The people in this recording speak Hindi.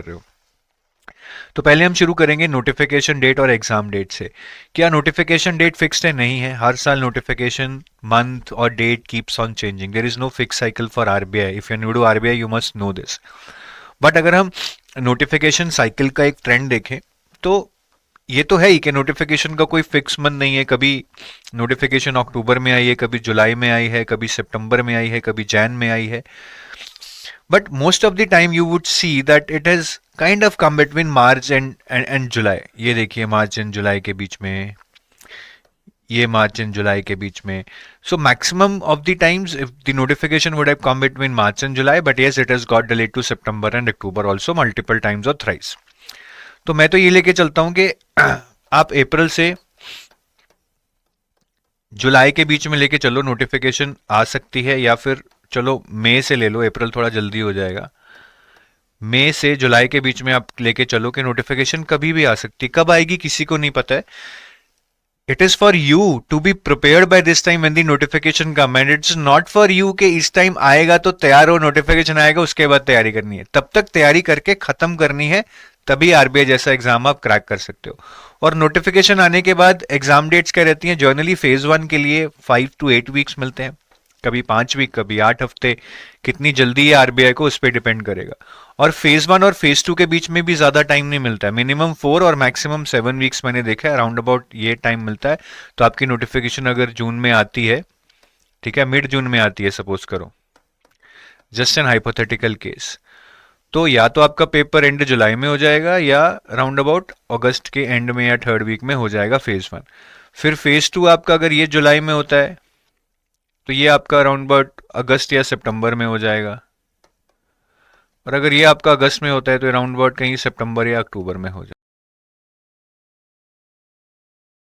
रहे हो। तो पहले हम शुरू करेंगे नोटिफिकेशन डेट और एग्जाम डेट से। क्या नोटिफिकेशन डेट फिक्स्ड है? नहीं है। हर साल नोटिफिकेशन मंथ और date keeps on changing. There is no fix cycle for RBI. If you new to RBI you must know this. But अगर हम नोटिफिकेशन साइकिल का एक ट्रेंड देखें तो ये तो है ही कि नोटिफिकेशन का कोई फिक्स मंथ नहीं है। कभी नोटिफिकेशन अक्टूबर में आई है, कभी जुलाई में आई है, कभी सितंबर में आई है, कभी जैन में आई है। But most of the time you would see that it has kind of come between March and July. ये देखिए मार्च एंड जुलाई के बीच में, ये मार्च एंड जुलाई के बीच में. So maximum of the times if the notification would have come between March and July, but yes it has got delayed to September and October also multiple times or thrice. तो मैं तो ये लेके चलता हूँ कि आप अप्रैल से जुलाई के बीच में लेके चलो, नोटिफिकेशन आ सकती है, या फिर चलो मई से ले लो, अप्रैल थोड़ा जल्दी हो जाएगा. मई से जुलाई के बीच में आप लेके चलो कि नोटिफिकेशन कभी भी आ सकती है. कब आएगी किसी को नहीं पता है. It is for you to be prepared by this time when the notification come, and it's not for you कि इस टाइम आएगा तो तैयार हो, नोटिफिकेशन आएगा उसके बाद तैयारी करनी है. तब तक तैयारी करके खत्म करनी है, तभी आरबीआई जैसा एग्जाम आप क्रैक कर सकते हो. और नोटिफिकेशन आने के बाद एग्जाम डेट्स क्या रहती हैं? जर्नली फेज 1 के लिए 5 to 8 वीक्स मिलते हैं, कभी 5 वीक, कभी 8 हफ्ते. कितनी जल्दी है आरबीआई को उस पर डिपेंड करेगा. और फेज 1 और फेज 2 के बीच में भी ज्यादा टाइम नहीं मिलता है. मिनिमम 4 और मैक्सिमम 7 वीक्स मैंने देखा है, अराउंड अबाउट ये टाइम मिलता है. तो आपकी नोटिफिकेशन अगर जून में आती है, ठीक है, मिड जून में आती है सपोज करो, जस्ट एन हाइपोथेटिकल केस, तो या तो आपका पेपर एंड जुलाई में हो जाएगा या राउंड अबाउट अगस्त के एंड में या थर्ड वीक में हो जाएगा फेज 1. फिर फेज 2 आपका अगर ये जुलाई में होता है तो ये आपका अराउंड अबाउट अगस्त या सितंबर में हो जाएगा. और अगर ये आपका अगस्त में होता है तो अराउंड अबाउट कहीं सितंबर या अक्टूबर में हो जाएगा.